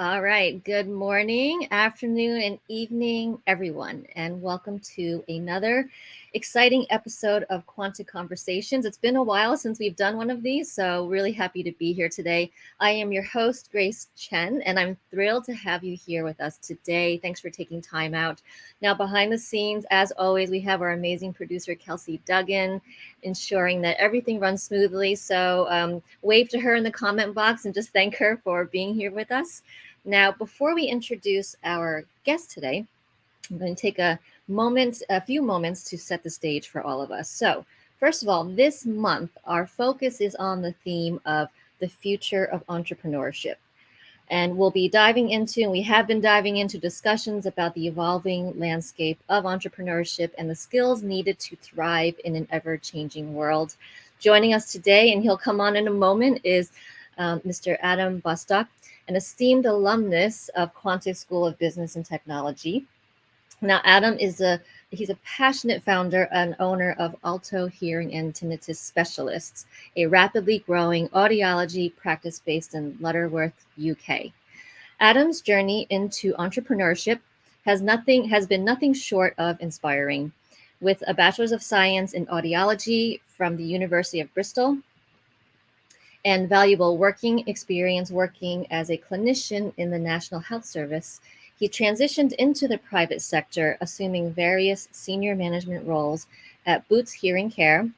All right. Good morning, afternoon, and evening, everyone, and welcome to another exciting episode of Quantic Conversations. It's been a while since we've done one of these, so really happy to be here today. I am your host, Grace Chen, and I'm thrilled to have you here with us today. Thanks for taking time out. Now, behind the scenes, as always, we have our amazing producer, Kelsey Duggan, ensuring that everything runs smoothly. So, wave to her in the comment box and just thank her for being here with us. Now, before we introduce our guest today, I'm going to take a few moments to set the stage for all of us. So, first of all, this month, our focus is on the theme of the future of entrepreneurship. And we'll be diving into, and we have been diving into discussions about the evolving landscape of entrepreneurship and the skills needed to thrive in an ever changing world. Joining us today, and he'll come on in a moment, is Mr. Adam Bostock, an esteemed alumnus of Quantic School of Business and Technology. Now, Adam is he's a passionate founder and owner of Alto Hearing and Tinnitus Specialists, a rapidly growing audiology practice based in Lutterworth, UK. Adam's journey into entrepreneurship has been nothing short of inspiring. With a bachelor's of science in audiology from the University of Bristol and valuable working experience working as a clinician in the National Health Service, he transitioned into the private sector, assuming various senior management roles at Boots Hearing Care.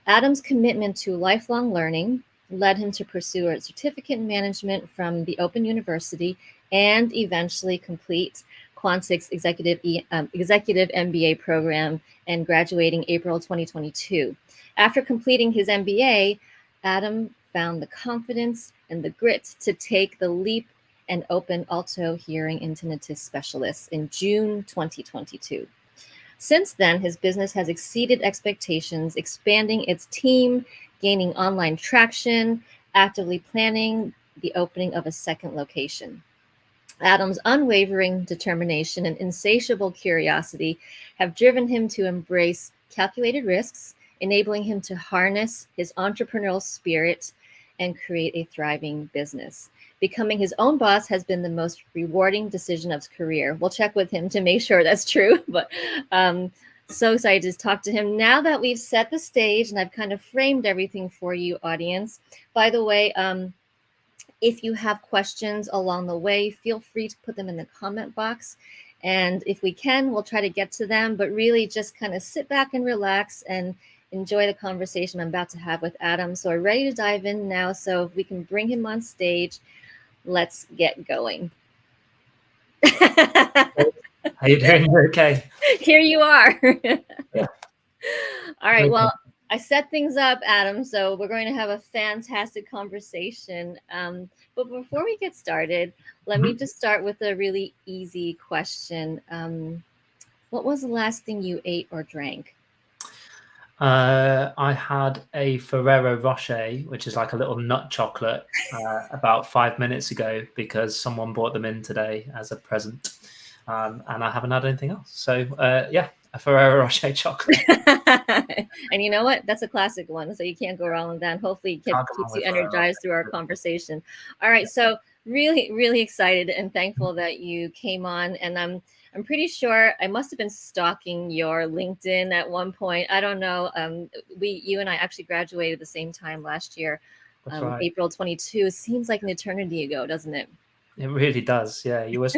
Adam's commitment to lifelong learning led him to pursue a certificate in management from the Open University and eventually complete Quantic's executive MBA program and graduating April 2022. After completing his MBA, Adam found the confidence and the grit to take the leap and open Alto Hearing and Tinnitus Specialists in June 2022. Since then, his business has exceeded expectations, expanding its team, gaining online traction, actively planning the opening of a second location. Adam's unwavering determination and insatiable curiosity have driven him to embrace calculated risks, enabling him to harness his entrepreneurial spirit and create a thriving business. Becoming his own boss has been the most rewarding decision of his career. We'll check with him to make sure that's true, but so excited to talk to him. Now that we've set the stage and I've kind of framed everything for you, audience. By the way, if you have questions along the way, feel free to put them in the comment box. And if we can, we'll try to get to them, but really just kind of sit back and relax and enjoy the conversation I'm about to have with Adam. So we're ready to dive in now. So if we can bring him on stage, let's get going. How you doing? Okay. Here you are. Yeah. All right. Well, I set things up, Adam. So we're going to have a fantastic conversation. But before we get started, let me just start with a really easy question. What was the last thing you ate or drank? I had a Ferrero Rocher, which is like a little nut chocolate, about 5 minutes ago because someone brought them in today as a present, and I haven't had anything else. So yeah, a Ferrero Rocher chocolate. And you know what? That's a classic one, so you can't go wrong with that. Hopefully, it keeps you energized through our conversation. All right, so really, really excited and thankful that you came on, and I'm pretty sure I must have been stalking your LinkedIn at one point. I don't know. You and I actually graduated the same time last year, Right. April 22. It seems like an eternity ago, doesn't it? It really does. Yeah, you were.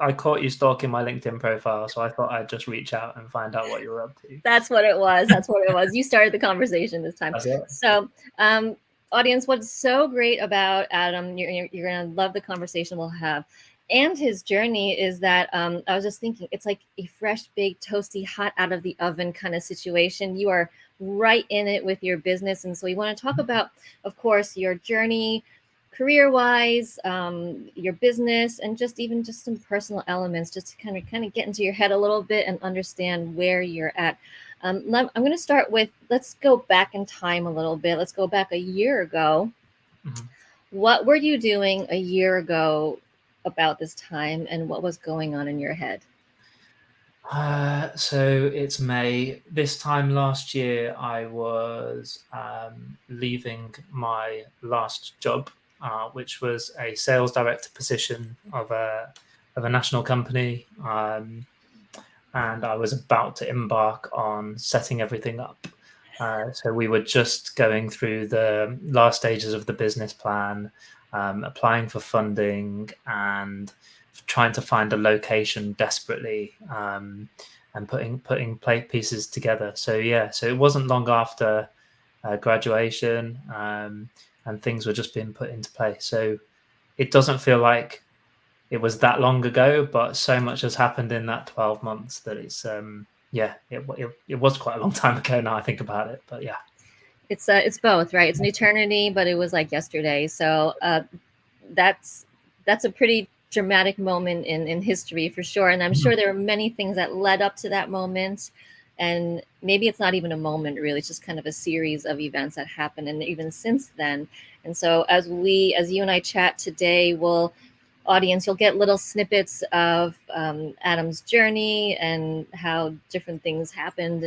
I caught you stalking my LinkedIn profile, so I thought I'd just reach out and find out what you were up to. That's what it was. That's what it was. You started the conversation this time. So, audience, what's so great about Adam, you're going to love the conversation we'll have. And his journey is that I was just thinking, it's like a fresh, baked, toasty, hot out of the oven kind of situation. You are right in it with your business. And so we want to talk about, of course, your journey, career-wise, your business, and just some personal elements, just to kind of get into your head a little bit and understand where you're at. I'm going to start with, let's go back in time a little bit. Let's go back a year ago. Mm-hmm. What were you doing a year ago about this time, and what was going on in your head? So it's May. This time last year, I was leaving my last job which was a sales director position of a national company. And I was about to embark on setting everything up. So we were just going through the last stages of the business plan, applying for funding and trying to find a location desperately, and putting pieces together. So it wasn't long after graduation, and things were just being put into place. So it doesn't feel like it was that long ago, but so much has happened in that 12 months that it's it was quite a long time ago now I think about it. But yeah, it's both, right? It's an eternity, but it was like yesterday. So that's a pretty dramatic moment in history for sure. And I'm sure there are many things that led up to that moment. And maybe it's not even a moment, really. It's just kind of a series of events that happened, and even since then. And so as you and I chat today, audience, you'll get little snippets of Adam's journey and how different things happened,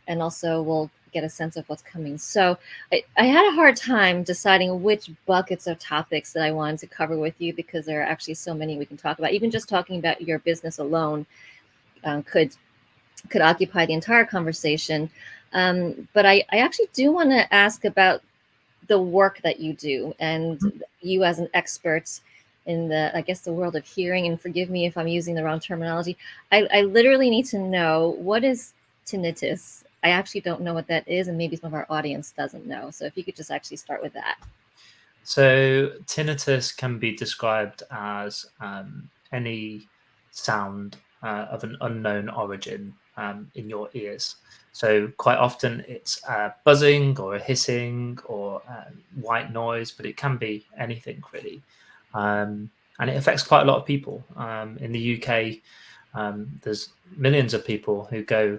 and also we'll get a sense of what's coming. So I had a hard time deciding which buckets of topics that I wanted to cover with you, because there are actually so many we can talk about. Even just talking about your business alone could occupy the entire conversation. But I actually do want to ask about the work that you do, and you as an expert in the world of hearing. And forgive me if I'm using the wrong terminology. I literally need to know, what is tinnitus? I actually don't know what that is, and maybe some of our audience doesn't know. So if you could just actually start with that. So tinnitus can be described as any sound of an unknown origin in your ears. So quite often it's buzzing or a hissing or white noise, but it can be anything really. And it affects quite a lot of people. In the UK, there's millions of people who go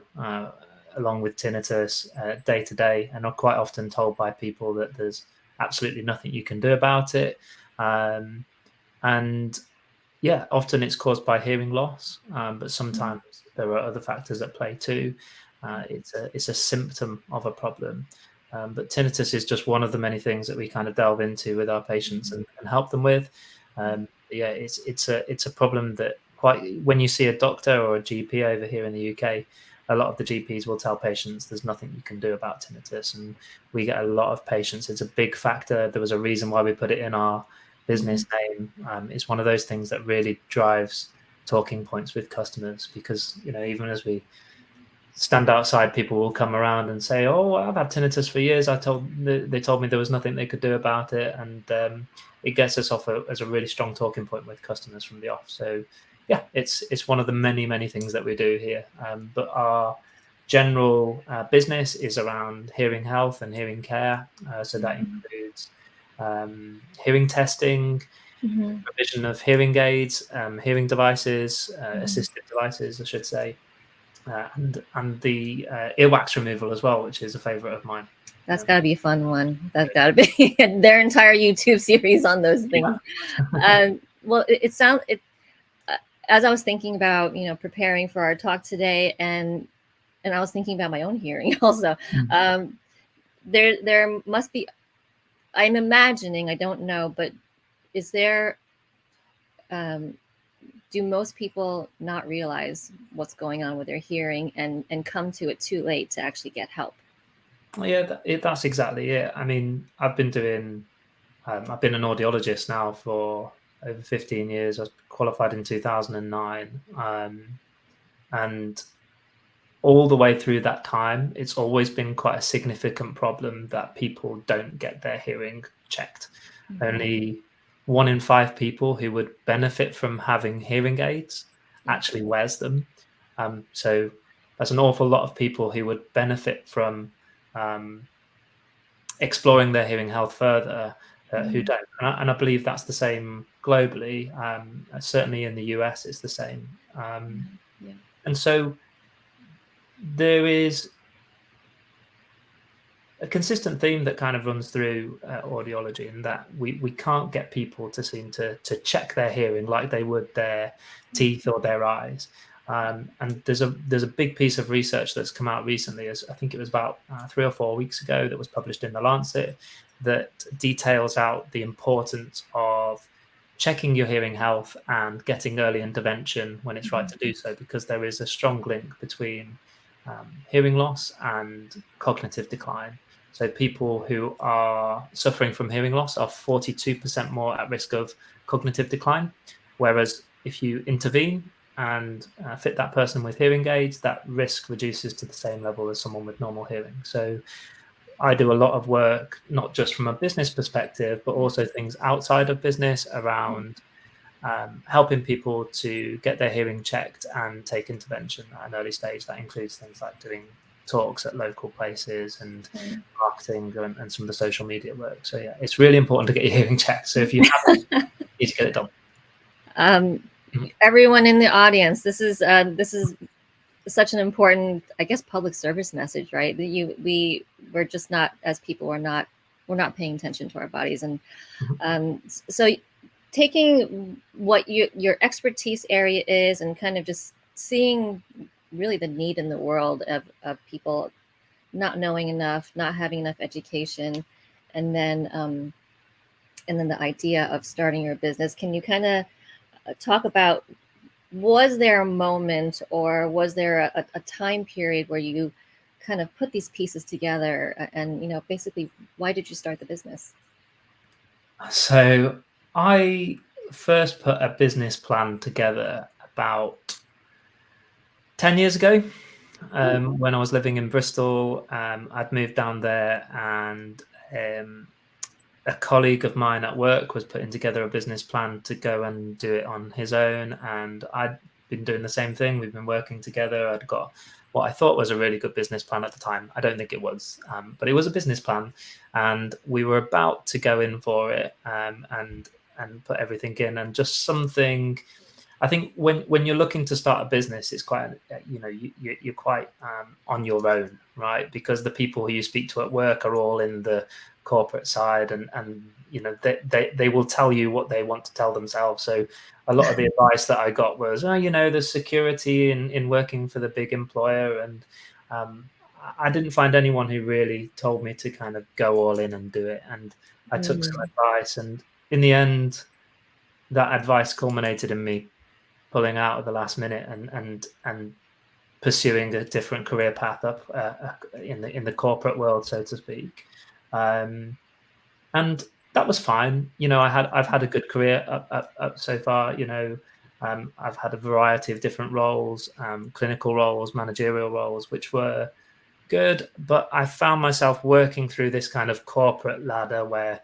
along with tinnitus day to day, and are quite often told by people that there's absolutely nothing you can do about it. And yeah, often it's caused by hearing loss, but sometimes there are other factors at play too. It's a symptom of a problem. But tinnitus is just one of the many things that we kind of delve into with our patients and help them with. It's a problem that when you see a doctor or a GP over here in the UK, a lot of the GPs will tell patients there's nothing you can do about tinnitus, and we get a lot of patients. It's a big factor. There was a reason why we put it in our business name. It's one of those things that really drives talking points with customers, because even as we stand outside, people will come around and say, "Oh, I've had tinnitus for years. They told me there was nothing they could do about it," and it gets us off as a really strong talking point with customers from the off. So yeah, it's one of the many things that we do here. But our general business is around hearing health and hearing care. So that includes hearing testing, provision of hearing aids, hearing devices, assistive devices, I should say. And the earwax removal as well, which is a favorite of mine. That's got to be a fun one. That's got to be their entire YouTube series on those things. Well, it sounds as I was thinking about preparing for our talk today, and I was thinking about my own hearing also. There must be. I'm imagining. I don't know, but is there? Do most people not realize what's going on with their hearing and come to it too late to actually get help? Yeah, that's exactly it. I mean, I've been an audiologist now for over 15 years. I was qualified in 2009. And all the way through that time, it's always been quite a significant problem that people don't get their hearing checked. Only 1 in 5 people who would benefit from having hearing aids actually wears them. So there's an awful lot of people who would benefit from exploring their hearing health further who don't. And I believe that's the same globally. Certainly in the US, it's the same. And so there is a consistent theme that kind of runs through audiology, in that we can't get people to seem to check their hearing like they would their teeth or their eyes. And there's a big piece of research that's come out recently, as I think it was about 3 or 4 weeks ago, that was published in The Lancet, that details out the importance of checking your hearing health and getting early intervention when it's right to do so, because there is a strong link between hearing loss and cognitive decline. So people who are suffering from hearing loss are 42% more at risk of cognitive decline, whereas if you intervene and fit that person with hearing aids, that risk reduces to the same level as someone with normal hearing. So I do a lot of work, not just from a business perspective, but also things outside of business around helping people to get their hearing checked and take intervention at an early stage. That includes things like doing talks at local places and marketing and some of the social media work. So yeah, it's really important to get your hearing checked. So if you haven't, you need to get it done. Everyone in the audience, this is such an important, I guess, public service message, right? That we're just not, as people, we're not paying attention to our bodies. And so taking what your expertise area is and kind of just seeing really the need in the world of people not knowing enough, not having enough education, and then the idea of starting your business. Can you kind of talk about, was there a moment or was there a time period where you kind of put these pieces together and, basically, why did you start the business? So I first put a business plan together about 10 years ago. When I was living in Bristol, I'd moved down there, and a colleague of mine at work was putting together a business plan to go and do it on his own, and I'd been doing the same thing. We've been working together. I'd got what I thought was a really good business plan at the time. I don't think it was, but it was a business plan, and we were about to go in for it and put everything in. And just something, I think when you're looking to start a business, it's quite, you're quite on your own, right? Because the people who you speak to at work are all in the corporate side, and they will tell you what they want to tell themselves. So a lot of the advice that I got was, there's security in working for the big employer, and I didn't find anyone who really told me to kind of go all in and do it. And I took some advice, and in the end, that advice culminated in me pulling out at the last minute and pursuing a different career path up in the corporate world, so to speak. And that was fine. I've had a good career up so far. I've had a variety of different roles, clinical roles, managerial roles, which were good. But I found myself working through this kind of corporate ladder where,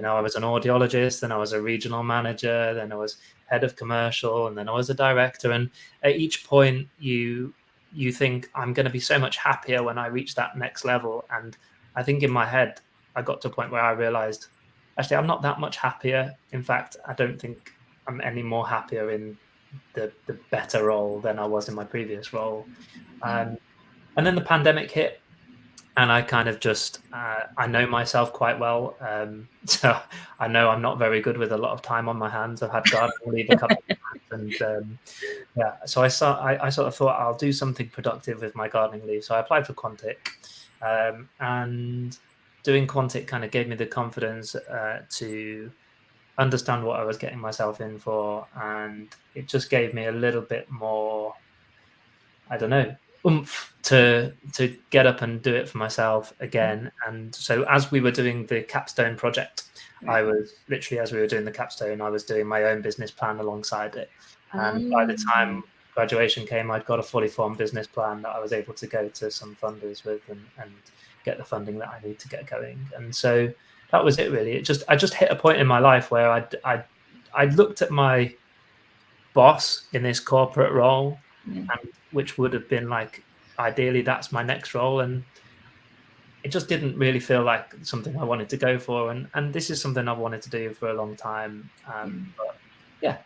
I was an audiologist, then I was a regional manager, then I was head of commercial, and then I was a director. And at each point, you think, I'm going to be so much happier when I reach that next level. And I think in my head, I got to a point where I realized, actually, I'm not that much happier. In fact, I don't think I'm any more happier in the better role than I was in my previous role. And then the pandemic hit, and I kind of just, I know myself quite well. So I know I'm not very good with a lot of time on my hands. I've had gardening leave a couple of times, and so I sort of thought I'll do something productive with my gardening leave. So I applied for Quantic, and doing Quantic kind of gave me the confidence to understand what I was getting myself in for, and it just gave me a little bit more, I don't know, oomph to get up and do it for myself again. And so as we were doing the capstone project, I was literally, as we were doing the capstone, I was doing my own business plan alongside it. And by the time graduation came, I'd got a fully formed business plan that I was able to go to some funders with and get the funding that I need to get going. And so that was it, really. I just hit a point in my life where I looked at my boss in this corporate role, and which would have been like, ideally, that's my next role. And it just didn't really feel like something I wanted to go for. And this is something I've wanted to do for a long time. But yeah,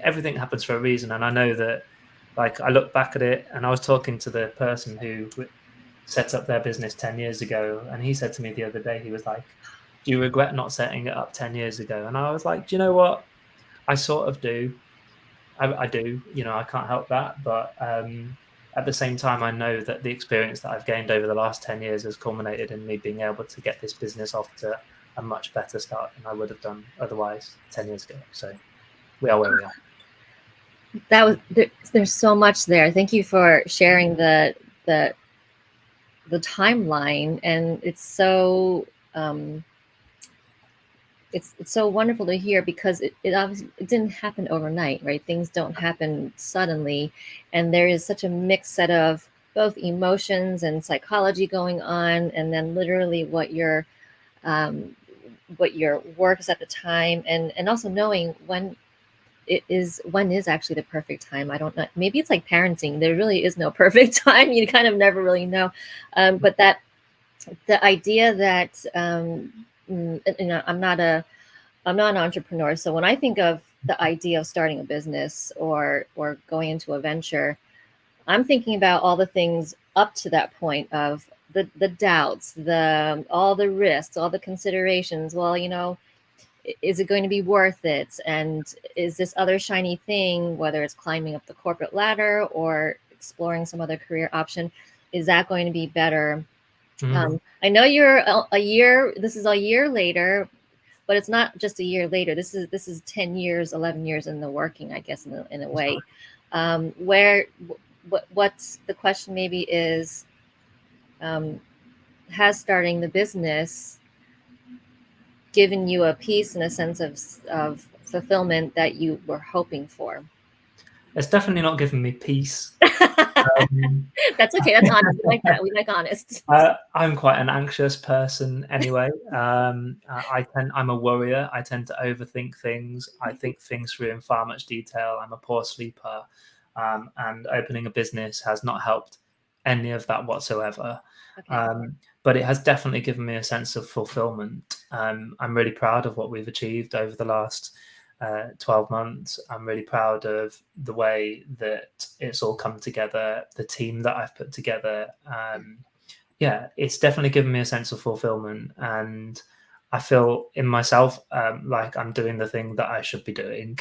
everything happens for a reason. And I know that, like, I look back at it, and I was talking to the person who set up their business 10 years ago. And he said to me the other day, he was like, do you regret not setting it up 10 years ago? And I was like, do you know what? I sort of do. I do, I can't help that. But at the same time, I know that the experience that I've gained over the last 10 years has culminated in me being able to get this business off to a much better start than I would have done otherwise 10 years ago. So we are where we are. That was there's so much there. Thank you for sharing the timeline, and it's so it's so wonderful to hear, because it obviously it didn't happen overnight, right? Things don't happen suddenly, and there is such a mixed set of both emotions and psychology going on, and then literally what your work is at the time, and also knowing when is actually the perfect time. I don't know. Maybe it's like parenting. There really is no perfect time. You kind of never really know. But that the idea that I'm not an entrepreneur. So when I think of the idea of starting a business or going into a venture, I'm thinking about all the things up to that point of the doubts, all the risks, all the considerations. Well, is it going to be worth it? And is this other shiny thing, whether it's climbing up the corporate ladder or exploring some other career option, is that going to be better? I know you're a year, this is a year later, but it's not just a year later. This is 10 years, 11 years in the working, I guess, in a way. What's the question maybe is, has starting the business given you a peace and a sense of fulfillment that you were hoping for? It's definitely not given me peace. That's okay. That's honest. We like that. We like honest. I'm quite an anxious person anyway. I'm a worrier. I tend to overthink things. I think things through in far much detail. I'm a poor sleeper, and opening a business has not helped any of that whatsoever. Okay. But it has definitely given me a sense of fulfillment. I'm really proud of what we've achieved over the last 12 months. I'm really proud of the way that it's all come together, the team that I've put together. Yeah, it's definitely given me a sense of fulfillment, and I feel in myself like I'm doing the thing that I should be doing.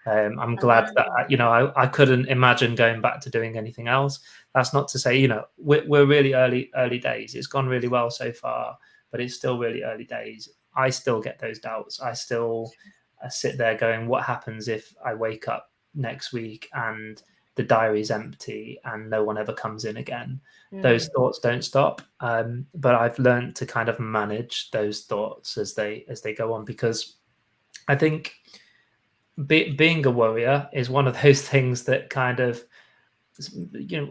I'm glad that I couldn't imagine going back to doing anything else. That's not to say we're really early days. It's gone really well so far, but it's still really early days. I still get those doubts. I still sit there going, what happens if I wake up next week and the diary's empty and no one ever comes in again? Those thoughts don't stop, but I've learned to kind of manage those thoughts as they go on, because I think being a worrier is one of those things that kind of,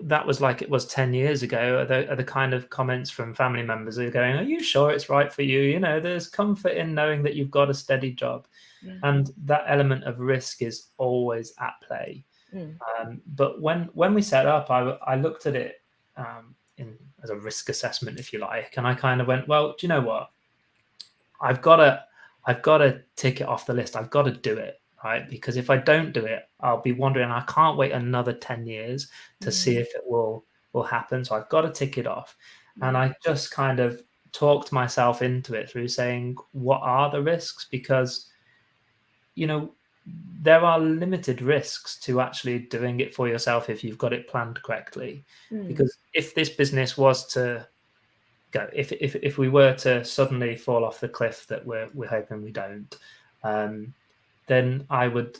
that was like it was 10 years ago, are the kind of comments from family members who are going, are you sure it's right for you? There's comfort in knowing that you've got a steady job. Yeah. And that element of risk is always at play. But when we set up, I looked at it as a risk assessment, if you like, and I kind of went, well, do you know what? I've got to tick it off the list. I've got to do it. Right? Because if I don't do it, I'll be wondering, I can't wait another 10 years to see if it will happen. So I've got to tick it off. And I just kind of talked myself into it through saying, what are the risks? Because, there are limited risks to actually doing it for yourself if you've got it planned correctly. Because if this business was to go, if we were to suddenly fall off the cliff that we're hoping we don't, then I would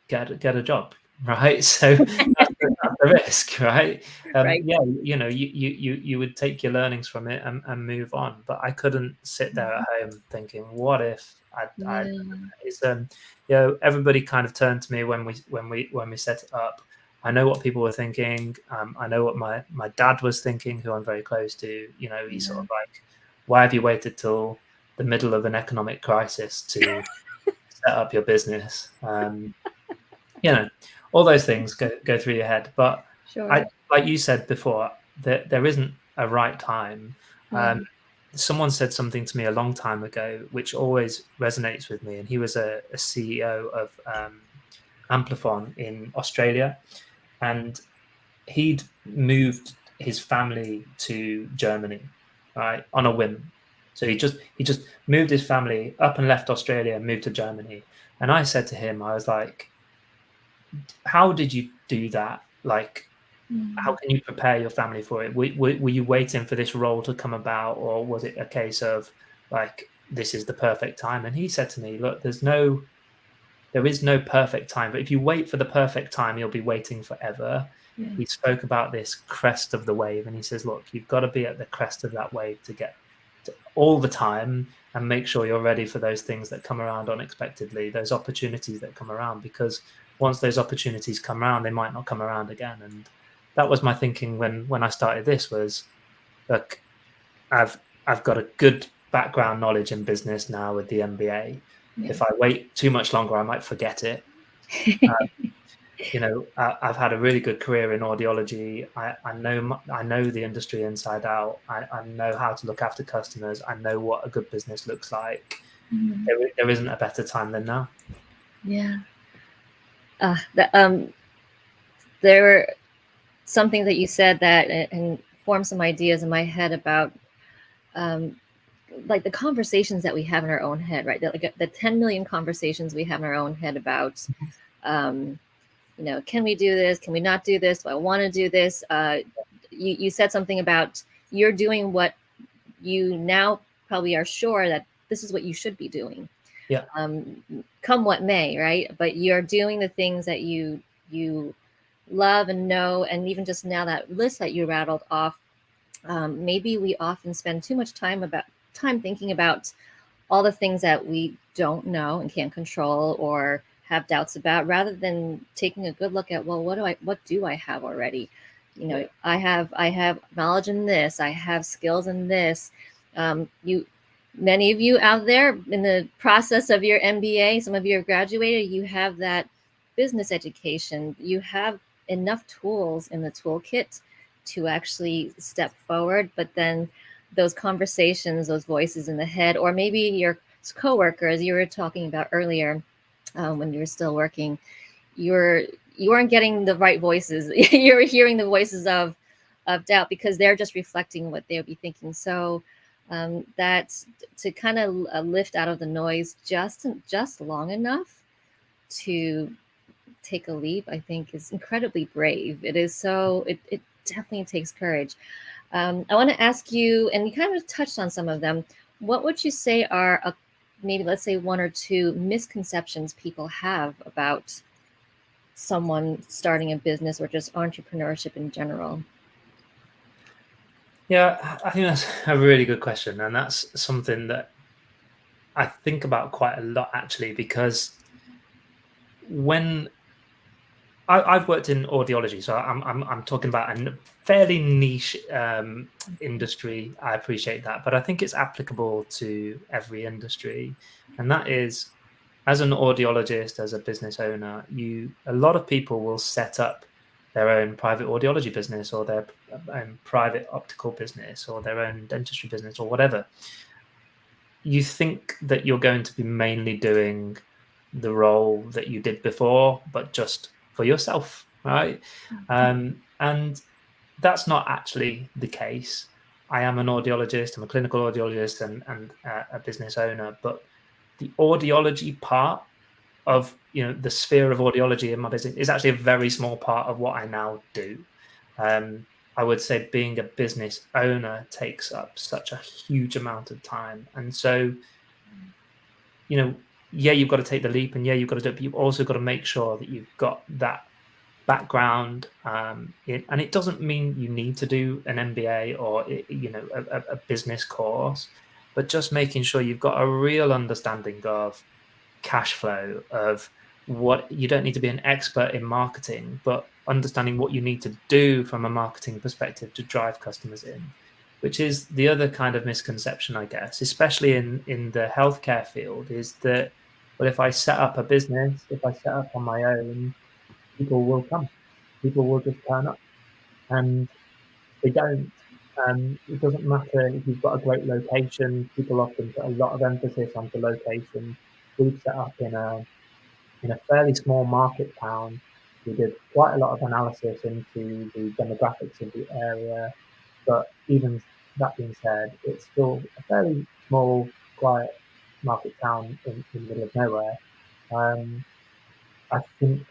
get a job, right? So that's the risk, right? Right. Yeah, you would take your learnings from it and move on. But I couldn't sit there at home thinking, what if everybody kind of turned to me when we set it up. I know what people were thinking. I know what my dad was thinking, who I'm very close to. He's sort of like, why have you waited till the middle of an economic crisis to set up your business? All those things go through your head. But sure. Like you said before, there isn't a right time. Someone said something to me a long time ago, which always resonates with me. And he was a CEO of Amplifon in Australia, and he'd moved his family to Germany, right, on a whim. So he just moved his family up and left Australia and moved to Germany. And I said to him, I was like, how did you do that? Like, how can you prepare your family for it? Were you waiting for this role to come about, or was it a case of like, this is the perfect time? And he said to me, look, there is no perfect time, but if you wait for the perfect time, you'll be waiting forever. Yeah. He spoke about this crest of the wave, and he says, look, you've got to be at the crest of that wave to get to all the time, and make sure you're ready for those things that come around unexpectedly, those opportunities that come around, because once those opportunities come around, they might not come around again. And that was my thinking when I started this was, look, I've got a good background knowledge in business now with the MBA. Yeah. If I wait too much longer, I might forget it. I've had a really good career in audiology. I know the industry inside out. I know how to look after customers. I know what a good business looks like. There isn't a better time than now. Yeah. There were something that you said that and formed some ideas in my head about like the conversations that we have in our own head, right? Like the 10 million conversations we have in our own head about, can we do this? Can we not do this? Do I want to do this? You said something about you're doing what you now probably are sure that this is what you should be doing. Yeah. Come what may, right? But you're doing the things that you love and know. And even just now, that list that you rattled off, maybe we often spend too much time thinking about all the things that we don't know and can't control or have doubts about, rather than taking a good look at, well, what do I have already? Yeah. I have knowledge in this, I have skills in this. Many of you out there in the process of your MBA, some of you are graduated, you have that business education, you have enough tools in the toolkit to actually step forward. But then those conversations, those voices in the head, or maybe your coworkers you were talking about earlier, when you were still working, you weren't getting the right voices. You were hearing the voices of doubt, because they're just reflecting what they'll be thinking. So that's to kind of lift out of the noise just long enough to take a leap, I think is incredibly brave. It is so, it definitely takes courage. I want to ask you, and you kind of touched on some of them, what would you say are maybe, let's say, one or two misconceptions people have about someone starting a business or just entrepreneurship in general? Yeah, I think that's a really good question. And that's something that I think about quite a lot, actually, because when I've worked in audiology, so I'm talking about a fairly niche industry. I appreciate that, but I think it's applicable to every industry, and that is, as an audiologist, as a business owner, a lot of people will set up their own private audiology business, or their own private optical business, or their own dentistry business, or whatever. You think that you're going to be mainly doing the role that you did before, but just for yourself, right? And that's not actually the case. I am an audiologist, I'm a clinical audiologist, and a business owner, but the audiology part of the sphere of audiology in my business is actually a very small part of what I now do. I would say being a business owner takes up such a huge amount of time, and so yeah, you've got to take the leap, and yeah, you've got to do it, but you've also got to make sure that you've got that background. And it doesn't mean you need to do an MBA or a business course, but just making sure you've got a real understanding of cash flow, of what you don't need to be an expert in marketing, but understanding what you need to do from a marketing perspective to drive customers in, which is the other kind of misconception, I guess, especially in the healthcare field, is that, well, if I set up a business, if I set up on my own, people will come, people will just turn up, and they don't. It doesn't matter if you've got a great location. People often put a lot of emphasis onto location. We've set up in a fairly small market town. We did quite a lot of analysis into the demographics of the area, but even that being said, it's still a fairly small, quiet market town in the middle of nowhere. I think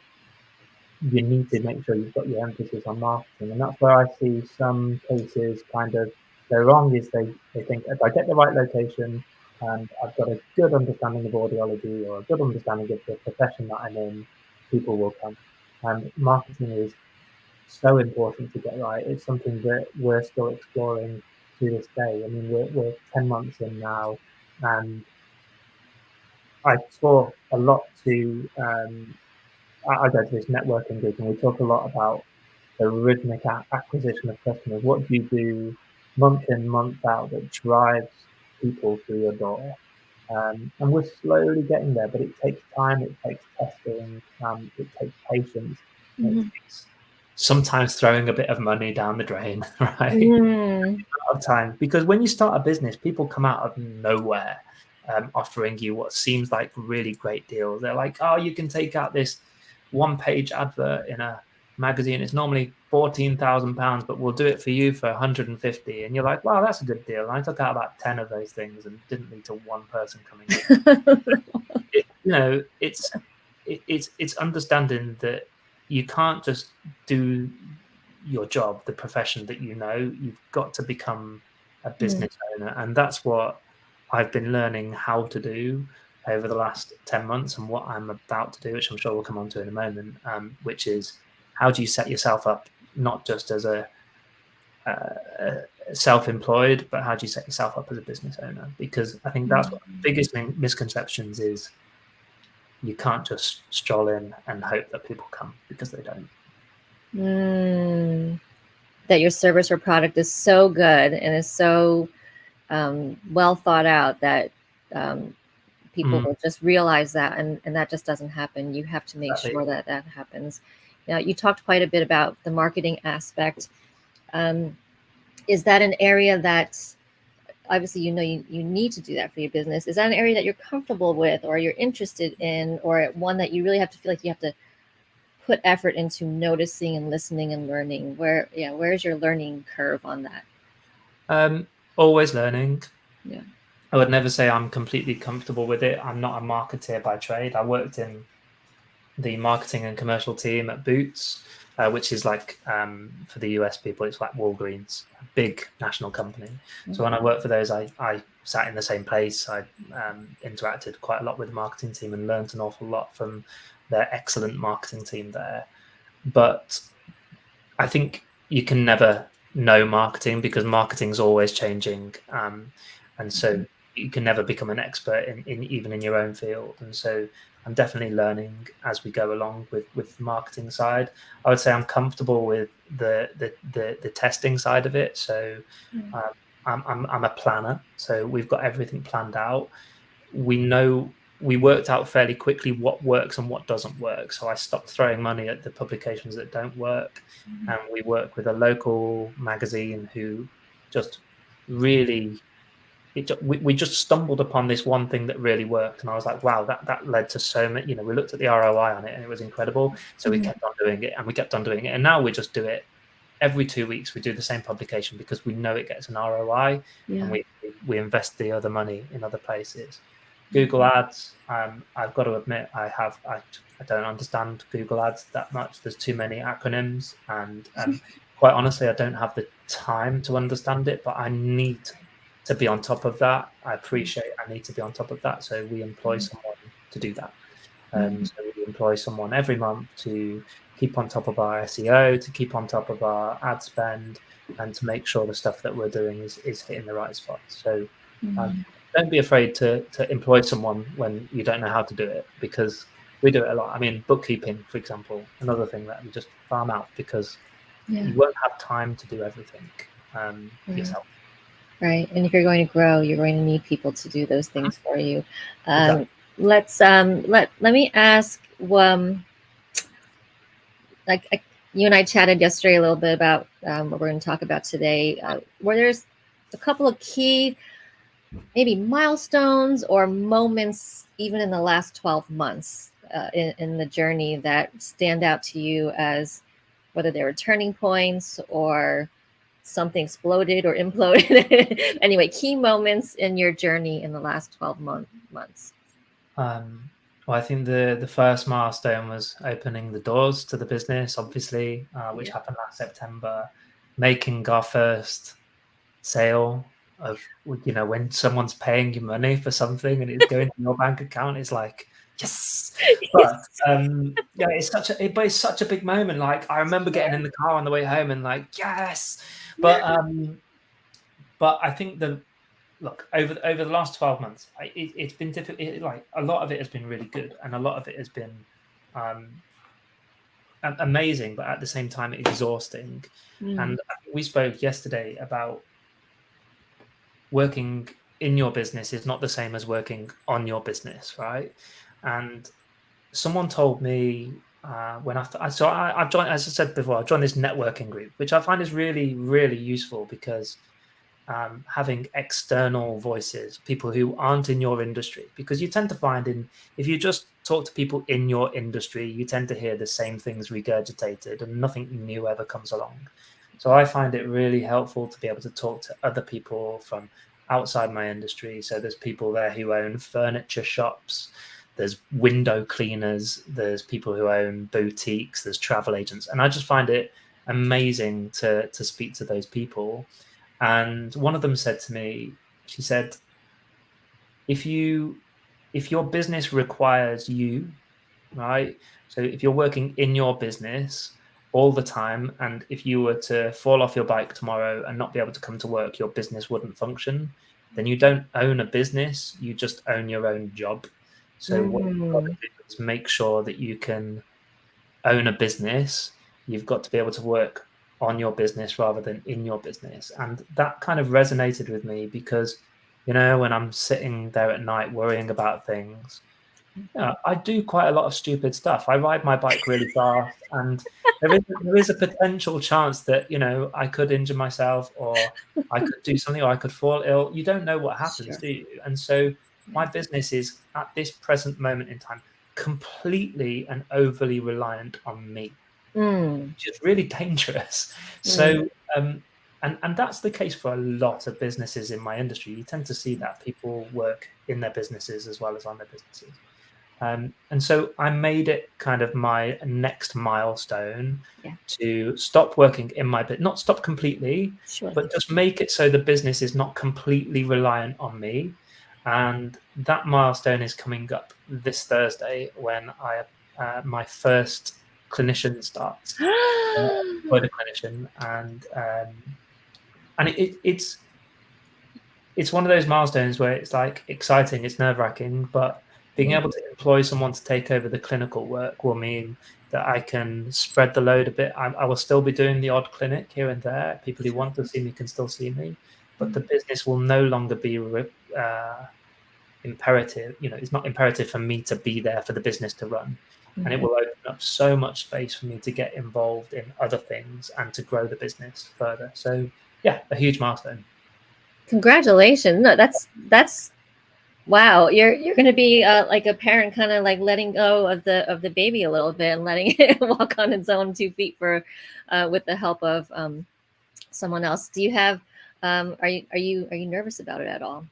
you need to make sure you've got your emphasis on marketing. And that's where I see some cases kind of go wrong, is they think, if I get the right location and I've got a good understanding of audiology or a good understanding of the profession that I'm in, people will come. And marketing is so important to get right. It's something that we're still exploring to this day. I mean, we're 10 months in now, and I talk a lot to, I go to this networking group, and we talk a lot about the rhythmic acquisition of customers. What do you do month in, month out that drives people through your door? And we're slowly getting there, but it takes time, it takes testing, it takes patience, it takes sometimes throwing a bit of money down the drain, right? Mm. Of time, because when you start a business, people come out of nowhere offering you what seems like really great deals. They're like, oh, you can take out this one-page advert in a magazine. It's normally £14,000, but we'll do it for you for 150. And you're like, wow, that's a good deal. And I took out about 10 of those things and didn't lead to one person coming in. It's understanding that you can't just do your job, the profession that you know. You've got to become a business owner, and that's what I've been learning how to do over the last 10 months, and what I'm about to do, which I'm sure we'll come on to in a moment, which is, how do you set yourself up not just as a self-employed, but how do you set yourself up as a business owner? Because I think that's one of the biggest misconceptions, is you can't just stroll in and hope that people come, because they don't. That your service or product is so good and is so well thought out that people will just realize that, and that just doesn't happen. You have to make sure that that happens. Now, you talked quite a bit about the marketing aspect. Is that an area that, obviously, you need to do that for your business? Is that an area that you're comfortable with, or you're interested in, or one that you really have to feel like you have to put effort into noticing and listening and learning? Where's your learning curve on that? Always learning. Yeah. I would never say I'm completely comfortable with it. I'm not a marketer by trade. I worked in the marketing and commercial team at Boots, which is like, for the US people, it's like Walgreens, a big national company. So when I worked for those, I sat in the same place. I interacted quite a lot with the marketing team and learned an awful lot from their excellent marketing team there. But I think you can never know marketing, because marketing is always changing, and so you can never become an expert in even in your own field. And so I'm definitely learning as we go along with the marketing side. I would say I'm comfortable with the testing side of it. So I'm a planner, so we've got everything planned out. We worked out fairly quickly what works and what doesn't work. So I stopped throwing money at the publications that don't work. And we work with a local magazine who just really, we just stumbled upon this one thing that really worked. And I was like, wow, that led to so many, we looked at the ROI on it and it was incredible. So we kept on doing it, and we kept on doing it. And now we just do it every 2 weeks. We do the same publication because we know it gets an ROI, and we invest the other money in other places. Google Ads, I've got to admit, I don't understand Google Ads that much. There's too many acronyms, and quite honestly, I don't have the time to understand it, but I need to be on top of that. I need to be on top of that. So we employ someone to do that. So we employ someone every month to keep on top of our SEO, to keep on top of our ad spend, and to make sure the stuff that we're doing is hitting the right spots. So don't be afraid to employ someone when you don't know how to do it, because we do it a lot. I mean, bookkeeping, for example, another thing that we just farm out, because you won't have time to do everything yourself. Right. And if you're going to grow, you're going to need people to do those things for you. Exactly. Let me ask, you and I chatted yesterday a little bit about what we're going to talk about today, where there's a couple of key, maybe milestones or moments, even in the last 12 months in the journey, that stand out to you as whether they were turning points or something exploded or imploded. Anyway, key moments in your journey in the last 12 months. Well, I think the first milestone was opening the doors to the business, obviously, which Yeah. happened last September. Making our first sale of, you know, when someone's paying you money for something and it's going to your bank account, it's like, yes. But yeah, it's such a big moment. Like, I remember getting in the car on the way home and like, yes. But I think look, over the last 12 months, it's been difficult. Like, a lot of it has been really good, and a lot of it has been um, amazing, but at the same time exhausting. And we spoke yesterday about working in your business is not the same as working on your business, right? And someone told me when I've joined, as I said before, I've joined this networking group, which I find is really, really useful because having external voices, people who aren't in your industry, because you tend to find if you just talk to people in your industry, you tend to hear the same things regurgitated and nothing new ever comes along. So I find it really helpful to be able to talk to other people from outside my industry. So there's people there who own furniture shops, there's window cleaners, there's people who own boutiques, there's travel agents, and I just find it amazing to speak to those people. And one of them said to me, she said, if your business requires you, right? So if you're working in your business all the time, and if you were to fall off your bike tomorrow and not be able to come to work, your business wouldn't function, then you don't own a business, you just own your own job. So what you've got to do is make sure that you can own a business. You've got to be able to work on your business rather than in your business. And that kind of resonated with me because, you know, when I'm sitting there at night worrying about things, I do quite a lot of stupid stuff. I ride my bike really fast, and there is a potential chance that, you know, I could injure myself, or I could do something, or I could fall ill. You don't know what happens, Sure. do you? And so my business is at this present moment in time completely and overly reliant on me, which is really dangerous. So and that's the case for a lot of businesses in my industry. You tend to see that people work in their businesses as well as on their businesses. And so I made it kind of my next milestone Yeah. to stop working in my bit, not stop completely, Sure. but just make it so the business is not completely reliant on me. And that milestone is coming up this Thursday when my first clinician starts, employed a clinician, and it's one of those milestones where it's like exciting, it's nerve-wracking, but being able to employ someone to take over the clinical work will mean that I can spread the load a bit. I will still be doing the odd clinic here and there. People who want to see me can still see me, but the business will no longer be imperative. You know, it's not imperative for me to be there for the business to run. And it will open up so much space for me to get involved in other things and to grow the business further. So yeah, a huge milestone. Congratulations. No, that's wow. You're going to be like a parent, kind of like letting go of the baby a little bit and letting it walk on its own 2 feet for with the help of someone else. Do you have are you nervous about it at all?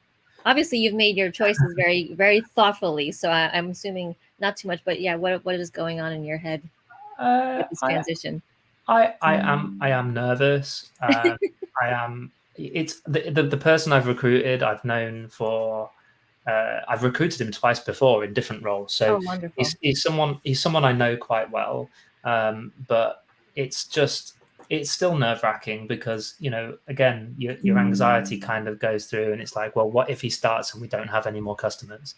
Obviously, you've made your choices very, very thoughtfully, so I'm assuming not too much. But yeah, what is going on in your head Uh, with this I transition? I am nervous. I am. It's the person I've recruited. I've known for. I've recruited him twice before in different roles. So Oh, wonderful. he's someone I know quite well. But it's still nerve wracking because, you know, again, your anxiety kind of goes through, and it's like, well, what if he starts and we don't have any more customers?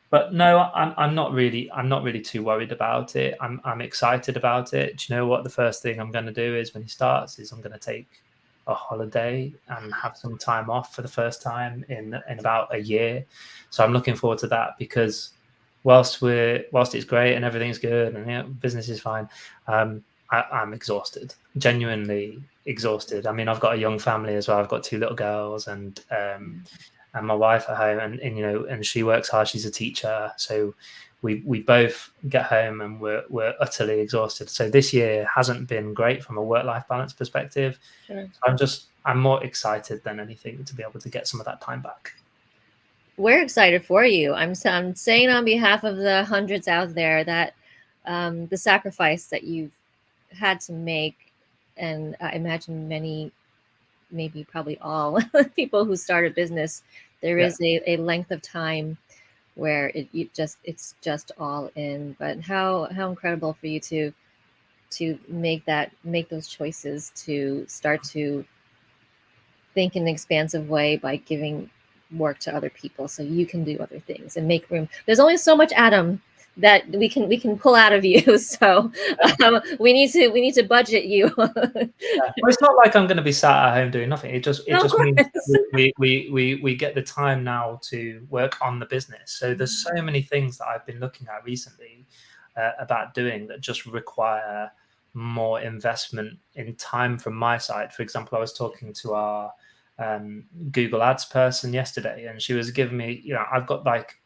But no, I'm not really too worried about it. I'm excited about it. Do you know what the first thing I'm going to do is when he starts is I'm going to take a holiday and have some time off for the first time in about a year. So I'm looking forward to that because whilst it's great and everything's good and, yeah, business is fine, I'm exhausted, genuinely exhausted. I mean, I've got a young family as well. I've got 2 little girls and my wife at home, and you know, and she works hard. She's a teacher, so we both get home and we're utterly exhausted. So this year hasn't been great from a work-life balance perspective. Sure. So I'm more excited than anything to be able to get some of that time back. we're excited for you. I'm saying on behalf of the hundreds out there that the sacrifice that you've had to make, and I imagine many, maybe probably all people who start a business, there is a length of time where it's just all in. But how incredible for you to make those choices, to start to think in an expansive way by giving work to other people so you can do other things and make room. There's only so much Adam that we can pull out of you, so we need to budget you. Well, it's not like I'm going to be sat at home doing nothing. It just means that we get the time now to work on the business. So there's so many things that I've been looking at recently about doing that just require more investment in time from my side. For example, I was talking to our Google Ads person yesterday, and she was giving me, I've got like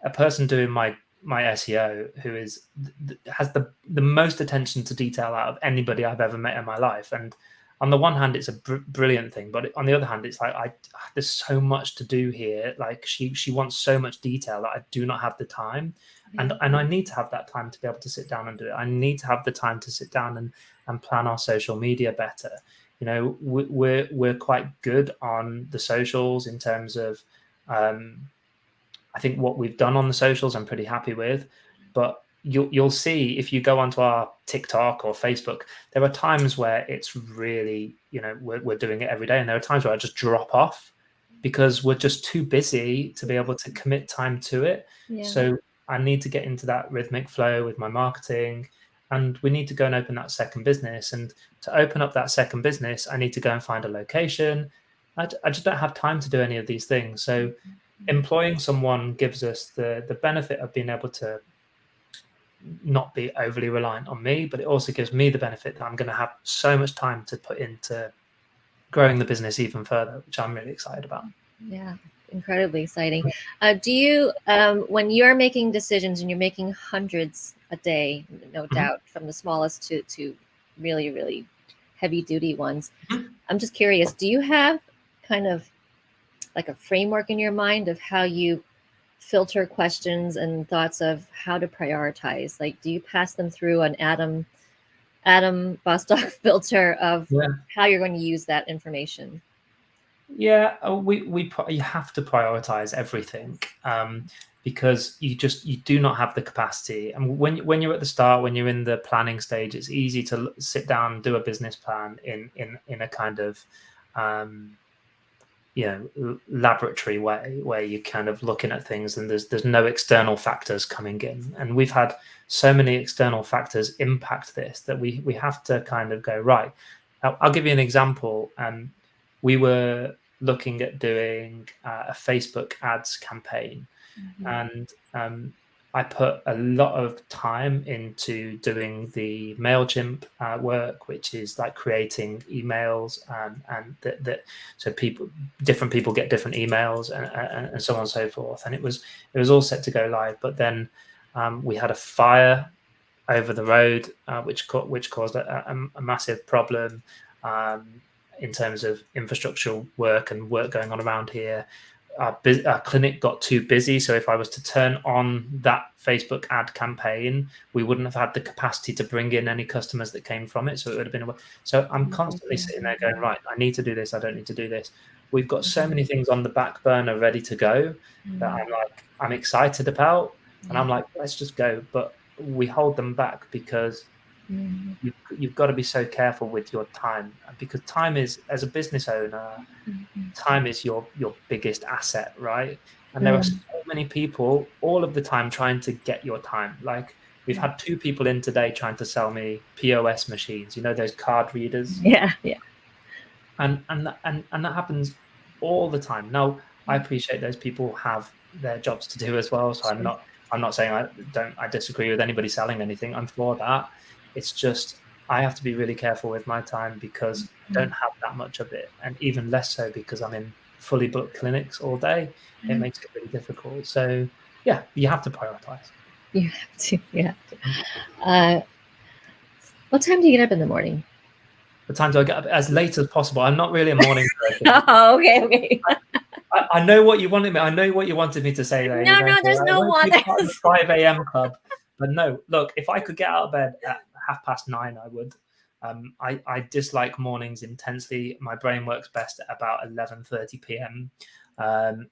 a person doing my SEO who has the most attention to detail out of anybody I've ever met in my life. And on the one hand, it's a brilliant thing, but on the other hand, it's like there's so much to do here. Like she wants so much detail that I do not have the time, and I need to have that time to be able to sit down and do it. I need to have the time to sit down and plan our social media better. We're quite good on the socials in terms of. I think what we've done on the socials, I'm pretty happy with, but you'll see if you go onto our TikTok or Facebook, there are times where it's really, we're doing it every day. And there are times where I just drop off because we're just too busy to be able to commit time to it. Yeah. So I need to get into that rhythmic flow with my marketing, and we need to go and open that second business. And to open up that second business, I need to go and find a location. I just don't have time to do any of these things. So employing someone gives us the benefit of being able to not be overly reliant on me, but it also gives me the benefit that I'm going to have so much time to put into growing the business even further, which I'm really excited about. Yeah, incredibly exciting. Do you, when you're making decisions and you're making hundreds a day, no doubt, from the smallest to really, really heavy duty ones, I'm just curious, do you have kind of like a framework in your mind of how you filter questions and thoughts of how to prioritize? Like, do you pass them through an Adam Bostock filter of how you're going to use that information? Yeah, you have to prioritize everything, because you do not have the capacity. And when you're at the start, when you're in the planning stage, it's easy to sit down and do a business plan in a kind of laboratory way, where you're kind of looking at things and there's no external factors coming in. And we've had so many external factors impact this that we have to kind of go, right. I'll give you an example. We were looking at doing a Facebook ads campaign, and I put a lot of time into doing the MailChimp work, which is like creating emails, and that so different people get different emails, and so on and so forth. And it was all set to go live, but then we had a fire over the road, which caused a massive problem in terms of infrastructural work and work going on around here. Our clinic got too busy, so if I was to turn on that Facebook ad campaign, we wouldn't have had the capacity to bring in any customers that came from it. So it would have been so I'm constantly sitting there going, right, I need to do this, I don't need to do this. We've got so many things on the back burner ready to go that I'm excited about, and I'm like, let's just go. But we hold them back because you've got to be so careful with your time, because time is, as a business owner, time is your biggest asset, right? And there are so many people all of the time trying to get your time. Like, we've had 2 people in today trying to sell me POS machines, those card readers. Yeah. And that happens all the time. Now, I appreciate those people have their jobs to do as well, so I'm not saying I disagree with anybody selling anything. I'm for that. It's just I have to be really careful with my time because I don't have that much of it, and even less so because I'm in fully booked clinics all day. It makes it really difficult. So yeah, you have to prioritize. You have to. What time do you get up in the morning? The time do I get up? As late as possible. I'm not really a morning person. Oh, okay. I know what you wanted me. I know what you wanted me to say there. You're No, going no, to, there's I no won't one. be part of the 5 a.m. club. But no, look, if I could get out of bed at 9:30, I would. I dislike mornings intensely. My brain works best at about 11:30 p.m. And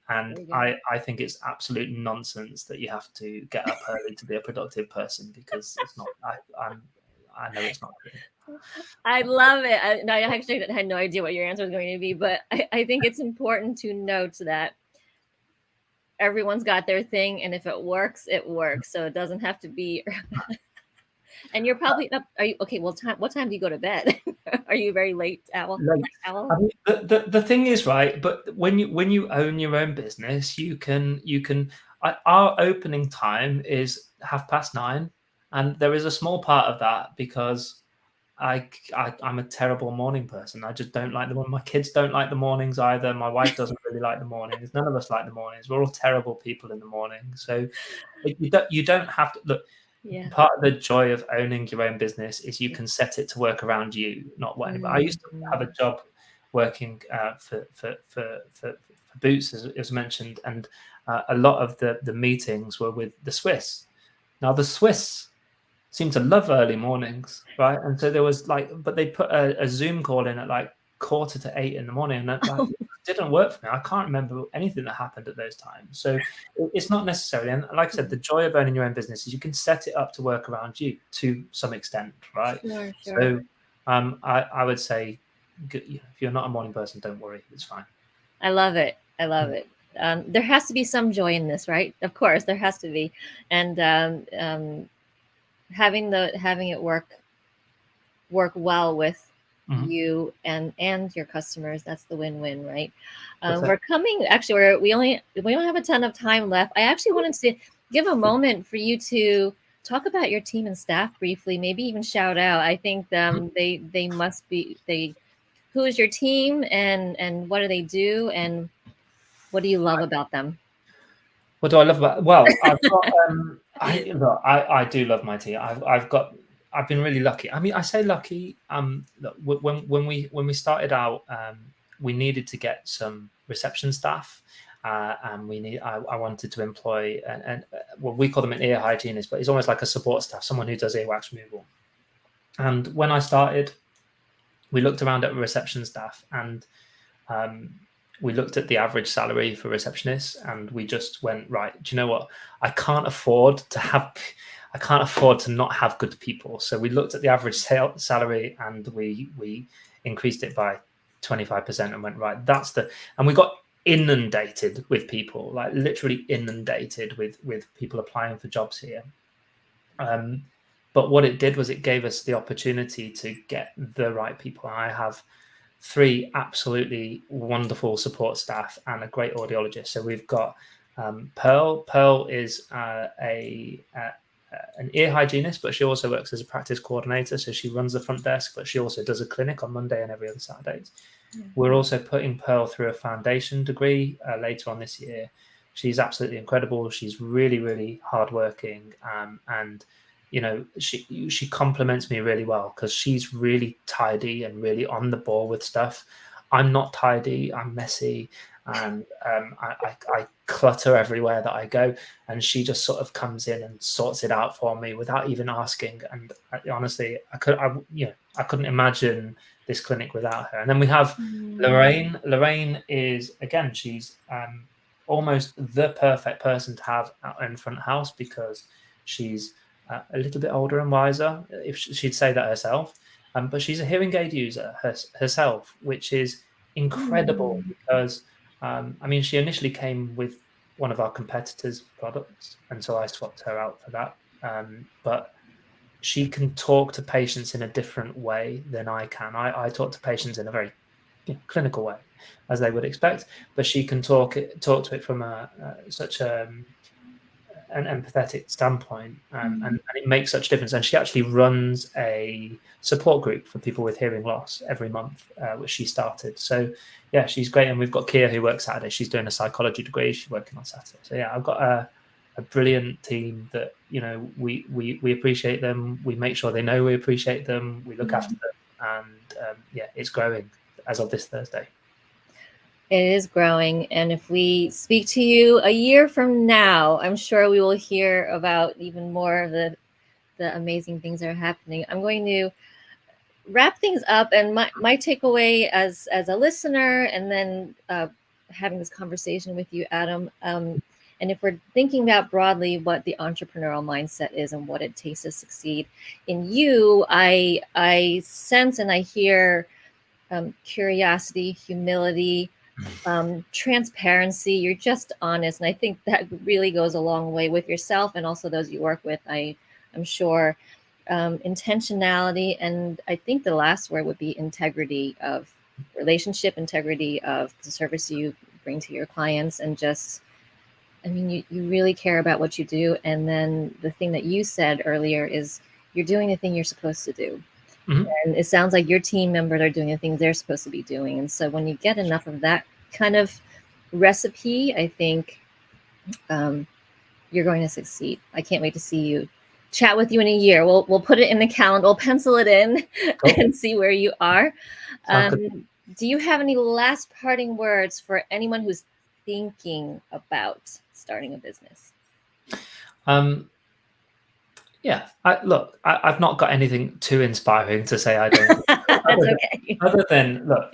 I think it's absolute nonsense that you have to get up early to be a productive person, because it's not. I know it's not true. I love it. I actually had no idea what your answer was going to be, but I think it's important to note that everyone's got their thing, and if it works, it works. So it doesn't have to be. And you're probably up. Are you okay? Well, what time do you go to bed? Are you very late owl? Late. Owl? I mean, the thing is, right, but when you own your own business, you can our opening time is 9:30, and there is a small part of that because I'm a terrible morning person. I just don't like the morning. My kids don't like the mornings either. My wife doesn't really like the mornings. None of us like the mornings. We're all terrible people in the morning. So you don't have to look. Yeah. Part of the joy of owning your own business is you can set it to work around you, not what anybody. I used to have a job working for Boots, as it was mentioned, and a lot of the meetings were with the Swiss. Now the Swiss seem to love early mornings, right? And so there was but they put a Zoom call in at like 7:45 in the morning, and that it didn't work for me. I can't remember anything that happened at those times. So it's not necessarily. And like I said, the joy of owning your own business is you can set it up to work around you to some extent, right? Sure. So I would say, if you're not a morning person, don't worry, it's fine. I love it. I love it. There has to be some joy in this, right? Of course, there has to be, and having it work well with you and your customers, that's the win-win, right? We're coming, actually, we only have a ton of time left. I actually wanted to give a moment for you to talk about your team and staff briefly, maybe even shout out. I think they must be who is your team, and what do they do, and what do you love about them? What do I love about? Well, I've got. I do love my team. I've been really lucky. I mean, I say lucky. Look, when we started out, we needed to get some reception staff, and I wanted to employ and well, we call them an ear hygienist, but it's almost like a support staff, someone who does earwax removal. And when I started, we looked around at reception staff, and we looked at the average salary for receptionists, and we just went, right, do you know what? I can't afford to not have good people. So we looked at the average salary, and we increased it by 25% and went, right, and we got inundated with people, like literally inundated with people applying for jobs here. But what it did was it gave us the opportunity to get the right people. I have 3 absolutely wonderful support staff and a great audiologist. So we've got Pearl. Pearl is an ear hygienist, but she also works as a practice coordinator. So she runs the front desk, but she also does a clinic on Monday and every other Saturdays. We're also putting Pearl through a foundation degree later on this year. She's absolutely incredible. She's really, really hardworking, and she complements me really well because she's really tidy and really on the ball with stuff. I'm not tidy. I'm messy, and I clutter everywhere that I go. And she just sort of comes in and sorts it out for me without even asking. And honestly, I couldn't imagine this clinic without her. And then we have Lorraine. Lorraine is, again, she's almost the perfect person to have in front house because she's a little bit older and wiser, if she'd say that herself. But she's a hearing aid user herself, which is incredible because, she initially came with one of our competitors' products, and so I swapped her out for that. But she can talk to patients in a different way than I can. I talk to patients in a very clinical way, as they would expect, but she can talk to it from such an empathetic standpoint, and it makes such a difference. And she actually runs a support group for people with hearing loss every month, which she started. So yeah, she's great. And we've got Kia, who works Saturday. She's doing a psychology degree. She's working on Saturday. So yeah, I've got a brilliant team that we appreciate them. We make sure they know we appreciate them. We look after them, and it's growing as of this Thursday. It is growing. And if we speak to you a year from now, I'm sure we will hear about even more of the amazing things that are happening. I'm going to wrap things up, and my takeaway as a listener, and then having this conversation with you, Adam. And if we're thinking about broadly what the entrepreneurial mindset is and what it takes to succeed, in you, I sense and I hear curiosity, humility, transparency. You're just honest, and I think that really goes a long way with yourself and also those you work with. I'm sure. Intentionality, and I think the last word would be integrity of relationship, integrity of the service you bring to your clients, and just, I mean, you really care about what you do. And then the thing that you said earlier is you're doing the thing you're supposed to do. Mm-hmm. And it sounds like your team members are doing the things they're supposed to be doing. And so when you get enough of that kind of recipe, I think you're going to succeed. I can't wait to see you, chat with you in a year. We'll put it in the calendar. We'll pencil it in and see where you are. Do you have any last parting words for anyone who's thinking about starting a business? Yeah, I've not got anything too inspiring to say. I don't. That's okay. Other than, look,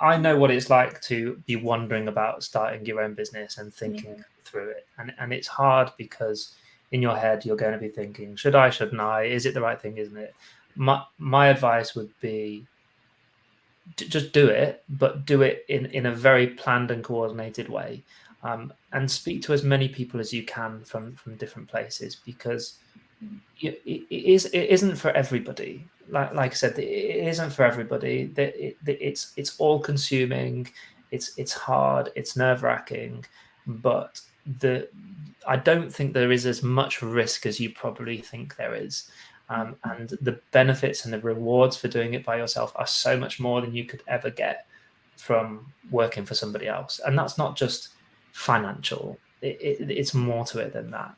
I know what it's like to be wondering about starting your own business and thinking through it, and it's hard because in your head you're going to be thinking, should I, shouldn't I? Is it the right thing? Isn't it? My advice would be just do it, but do it in a very planned and coordinated way, and speak to as many people as you can from different places, because it isn't for everybody. Like I said, it isn't for everybody. It's all consuming. It's hard. It's nerve-wracking, but I don't think there is as much risk as you probably think there is. And the benefits and the rewards for doing it by yourself are so much more than you could ever get from working for somebody else. And that's not just financial. It's more to it than that.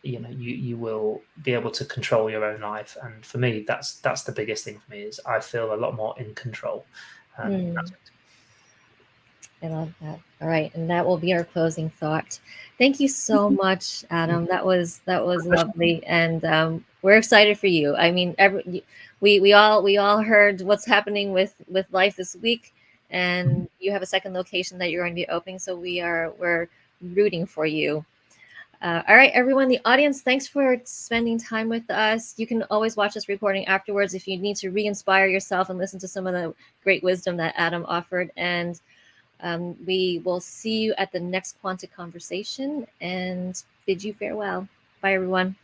You will be able to control your own life, and for me, that's the biggest thing for me, is I feel a lot more in control. I love that. All right, and that will be our closing thought. Thank you so much, Adam. That was lovely, and we're excited for you. I mean, we all heard what's happening with life this week, and you have a second location that you're going to be opening. So we're rooting for you. All right, everyone, the audience, thanks for spending time with us. You can always watch this recording afterwards if you need to re-inspire yourself and listen to some of the great wisdom that Adam offered. And we will see you at the next Quantic conversation and bid you farewell. Bye, everyone.